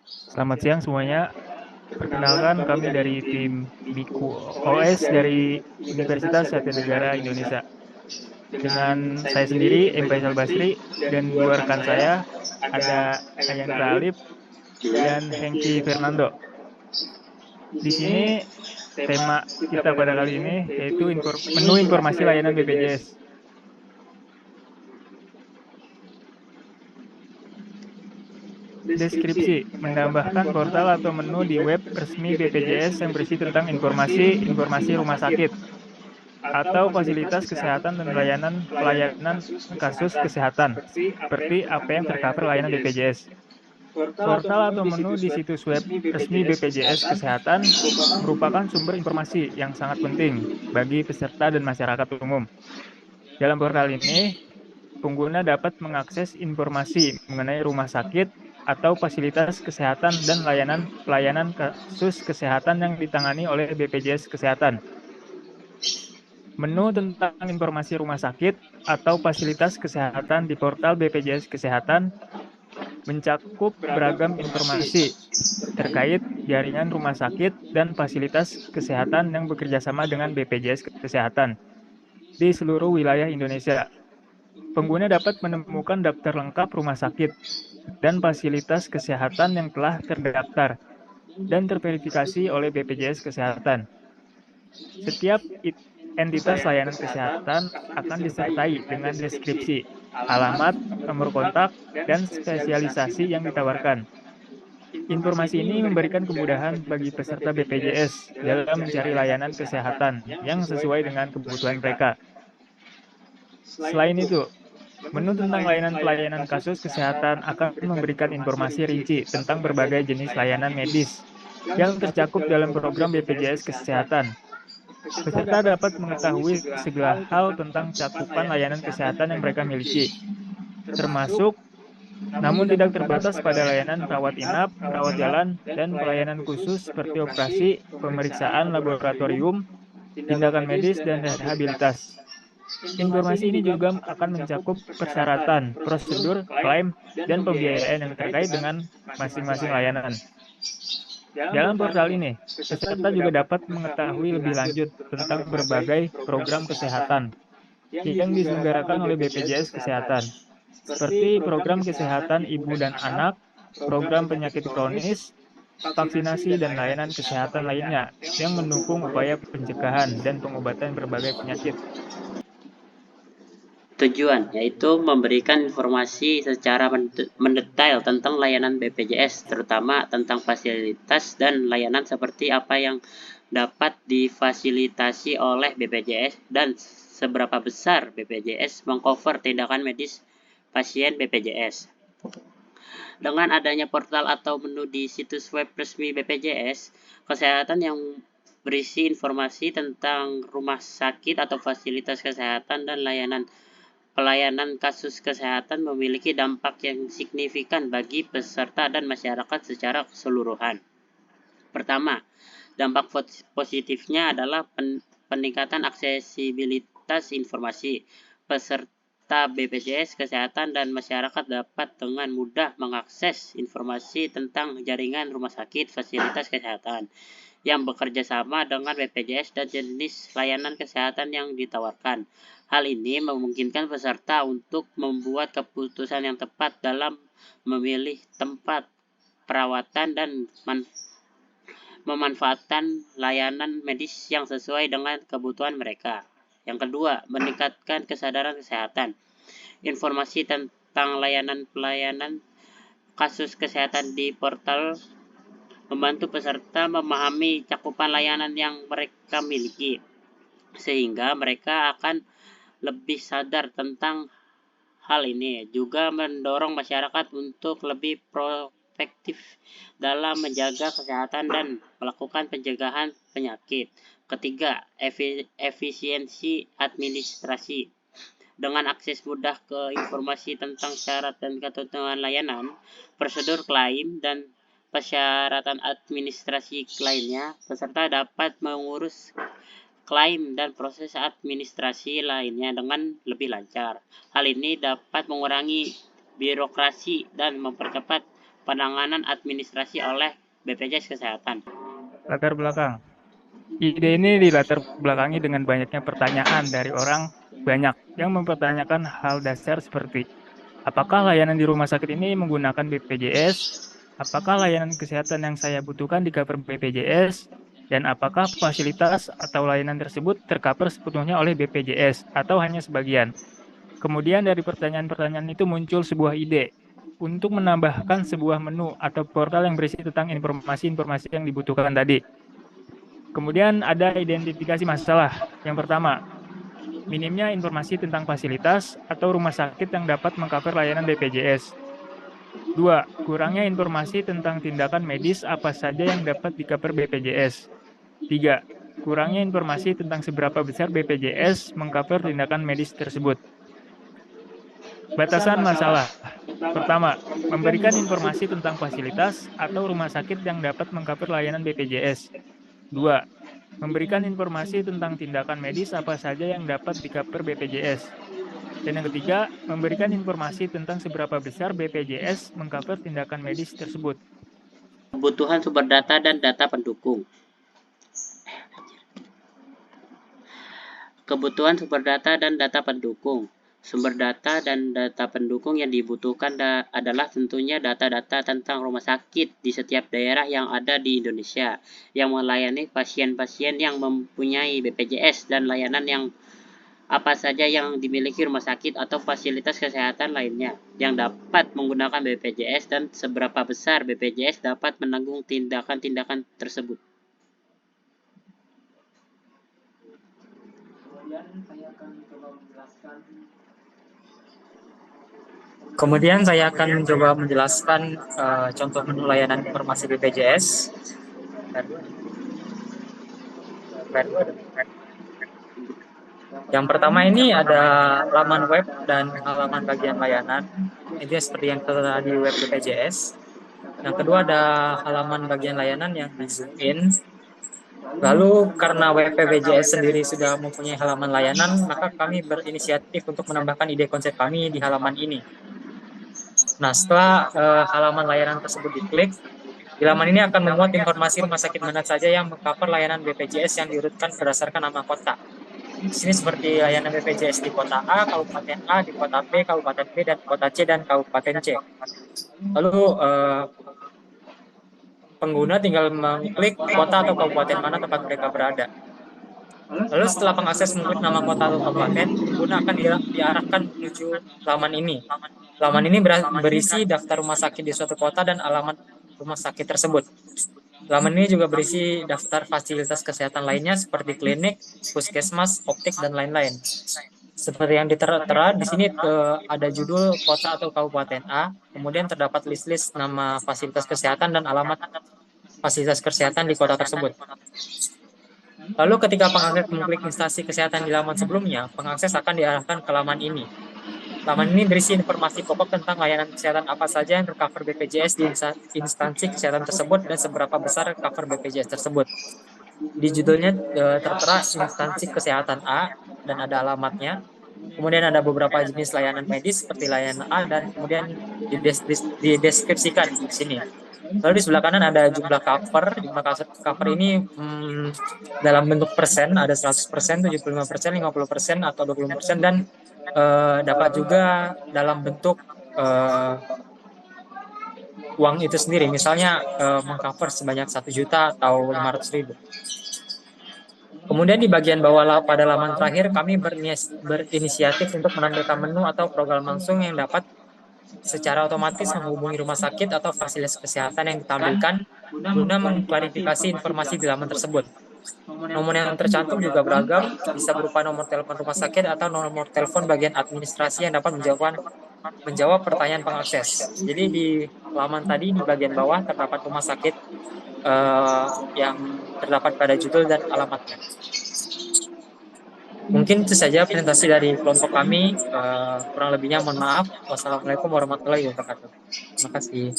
Selamat siang semuanya. Perkenalkan, kami dari tim Biku OS dari Universitas Jatinegara Indonesia. Dengan saya sendiri, M. Faisal Basri, dan dua rekan saya, ada Ayandra Alif dan Hengki Fernando. Di sini tema kita pada kali ini yaitu menu informasi layanan BPJS. Deskripsi menambahkan portal atau menu di web resmi BPJS yang berisi tentang informasi rumah sakit atau fasilitas kesehatan dan pelayanan kasus kesehatan, seperti apa yang tercover layanan BPJS. Portal atau menu di situs web resmi BPJS Kesehatan merupakan sumber informasi yang sangat penting bagi peserta dan masyarakat umum. Dalam portal ini, pengguna dapat mengakses informasi mengenai rumah sakit atau fasilitas kesehatan dan pelayanan kasus kesehatan yang ditangani oleh BPJS Kesehatan. Menu tentang informasi rumah sakit atau fasilitas kesehatan di portal BPJS Kesehatan mencakup beragam informasi terkait jaringan rumah sakit dan fasilitas kesehatan yang bekerjasama dengan BPJS Kesehatan di seluruh wilayah Indonesia. Pengguna dapat menemukan daftar lengkap rumah sakit dan fasilitas kesehatan yang telah terdaftar dan terverifikasi oleh BPJS Kesehatan. Setiap entitas layanan kesehatan akan disertai dengan deskripsi, alamat, nomor kontak, dan spesialisasi yang ditawarkan. Informasi ini memberikan kemudahan bagi peserta BPJS dalam mencari layanan kesehatan yang sesuai dengan kebutuhan mereka. Selain itu, menu tentang pelayanan kasus kesehatan akan memberikan informasi rinci tentang berbagai jenis layanan medis yang tercakup dalam program BPJS Kesehatan. Peserta dapat mengetahui segala hal tentang cakupan layanan kesehatan yang mereka miliki, termasuk namun tidak terbatas pada layanan rawat inap, rawat jalan, dan pelayanan khusus seperti operasi, pemeriksaan laboratorium, tindakan medis, dan rehabilitas. Informasi ini juga akan mencakup persyaratan, prosedur, klaim, dan pembiayaan yang terkait dengan masing-masing layanan. Dalam portal ini, peserta juga dapat mengetahui lebih lanjut tentang berbagai program kesehatan yang diselenggarakan oleh BPJS Kesehatan, seperti program kesehatan ibu dan anak, program penyakit kronis, vaksinasi, dan layanan kesehatan lainnya yang mendukung upaya pencegahan dan pengobatan berbagai penyakit. Tujuan yaitu memberikan informasi secara mendetail tentang layanan BPJS, terutama tentang fasilitas dan layanan seperti apa yang dapat difasilitasi oleh BPJS dan seberapa besar BPJS mengcover tindakan medis pasien BPJS. Dengan adanya portal atau menu di situs web resmi BPJS Kesehatan yang berisi informasi tentang rumah sakit atau fasilitas kesehatan dan pelayanan kasus kesehatan memiliki dampak yang signifikan bagi peserta dan masyarakat secara keseluruhan. Pertama, dampak positifnya adalah peningkatan aksesibilitas informasi. Peserta BPJS Kesehatan dan masyarakat dapat dengan mudah mengakses informasi tentang jaringan rumah sakit, fasilitas kesehatan yang bekerja sama dengan BPJS dan jenis layanan kesehatan yang ditawarkan. Hal ini memungkinkan peserta untuk membuat keputusan yang tepat dalam memilih tempat perawatan dan memanfaatkan layanan medis yang sesuai dengan kebutuhan mereka. Yang kedua, meningkatkan kesadaran kesehatan. Informasi tentang pelayanan kasus kesehatan di portal membantu peserta memahami cakupan layanan yang mereka miliki, sehingga mereka akan lebih sadar tentang hal ini. Juga mendorong masyarakat untuk lebih proaktif dalam menjaga kesehatan dan melakukan pencegahan penyakit. Ketiga, efisiensi administrasi. Dengan akses mudah ke informasi tentang syarat dan ketentuan layanan, prosedur klaim, dan persyaratan administrasi lainnya, peserta dapat mengurus klaim dan proses administrasi lainnya dengan lebih lancar. Hal ini dapat mengurangi birokrasi, dan mempercepat penanganan administrasi oleh BPJS Kesehatan. Latar belakang. Ide ini dilatar belakangi dengan banyaknya pertanyaan dari orang banyak yang mempertanyakan hal dasar seperti apakah layanan di rumah sakit ini menggunakan BPJS? Apakah layanan kesehatan yang saya butuhkan di-cover BPJS? Dan apakah fasilitas atau layanan tersebut tercover sepenuhnya oleh BPJS atau hanya sebagian? Kemudian dari pertanyaan-pertanyaan itu muncul sebuah ide untuk menambahkan sebuah menu atau portal yang berisi tentang informasi-informasi yang dibutuhkan tadi. Kemudian ada identifikasi masalah. Yang pertama, minimnya informasi tentang fasilitas atau rumah sakit yang dapat mengcover layanan BPJS. 2. Kurangnya informasi tentang tindakan medis apa saja yang dapat di-cover BPJS. 3. Kurangnya informasi tentang seberapa besar BPJS mengcover tindakan medis tersebut. Batasan masalah. Pertama, memberikan informasi tentang fasilitas atau rumah sakit yang dapat mengcover layanan BPJS. 2. Memberikan informasi tentang tindakan medis apa saja yang dapat di-cover BPJS. Dan yang ketiga, memberikan informasi tentang seberapa besar BPJS mengcover tindakan medis tersebut. Kebutuhan sumber data dan data pendukung. Kebutuhan sumber data dan data pendukung. Sumber data dan data pendukung yang dibutuhkan adalah tentunya data-data tentang rumah sakit di setiap daerah yang ada di Indonesia, yang melayani pasien-pasien yang mempunyai BPJS dan layanan yang apa saja yang dimiliki rumah sakit atau fasilitas kesehatan lainnya yang dapat menggunakan BPJS dan seberapa besar BPJS dapat menanggung tindakan-tindakan tersebut. Kemudian saya akan mencoba menjelaskan contoh menu layanan informasi BPJS. Yang pertama ini ada laman web dan halaman bagian layanan. Itu seperti yang tertera di web BPJS. Yang kedua ada halaman bagian layanan yang di zoom in. Lalu karena web BPJS sendiri sudah mempunyai halaman layanan, maka kami berinisiatif untuk menambahkan ide konsep kami di halaman ini. Nah, setelah halaman layanan tersebut diklik, di laman ini akan memuat informasi rumah sakit mana saja yang mengcover layanan BPJS yang diurutkan berdasarkan nama kota. Di sini seperti layanan BPJS di kota A, kabupaten A, di kota B, kabupaten B, dan kota C, dan kabupaten C. Lalu pengguna tinggal mengklik kota atau kabupaten mana tempat mereka berada. Lalu setelah pengakses mengklik nama kota atau kabupaten, pengguna akan diarahkan menuju laman ini. Laman ini berisi daftar rumah sakit di suatu kota dan alamat rumah sakit tersebut. Laman ini juga berisi daftar fasilitas kesehatan lainnya seperti klinik, puskesmas, optik, dan lain-lain. Seperti yang ditera di sini ada judul kota atau kabupaten A, kemudian terdapat list-list nama fasilitas kesehatan dan alamat fasilitas kesehatan di kota tersebut. Lalu ketika pengakses mengklik instansi kesehatan di laman sebelumnya, pengakses akan diarahkan ke laman ini. Laman ini berisi informasi pokok tentang layanan kesehatan apa saja yang tercover BPJS di instansi kesehatan tersebut dan seberapa besar cover BPJS tersebut. Di judulnya tertera instansi kesehatan A dan ada alamatnya. Kemudian ada beberapa jenis layanan medis seperti layanan A dan kemudian dideskripsikan di sini. Lalu di sebelah kanan ada jumlah cover. Jumlah cover ini dalam bentuk persen, ada 100%, 75%, 50%, atau 20%, dan dapat juga dalam bentuk uang itu sendiri. Misalnya mengcover sebanyak 1 juta atau 500.000. Kemudian di bagian bawah pada laman terakhir, kami berinisiatif untuk menampilkan menu atau program langsung yang dapat secara otomatis menghubungi rumah sakit atau fasilitas kesehatan yang ditampilkan guna mengklarifikasi informasi di laman tersebut. Nomor yang tercantum juga beragam, bisa berupa nomor telepon rumah sakit atau nomor telepon bagian administrasi yang dapat menjawab pertanyaan pengakses. Jadi di laman tadi di bagian bawah terdapat rumah sakit yang terdapat pada judul dan alamatnya. Mungkin itu saja presentasi dari kelompok kami. Kurang lebihnya mohon maaf. Wassalamualaikum warahmatullahi wabarakatuh. Terima kasih.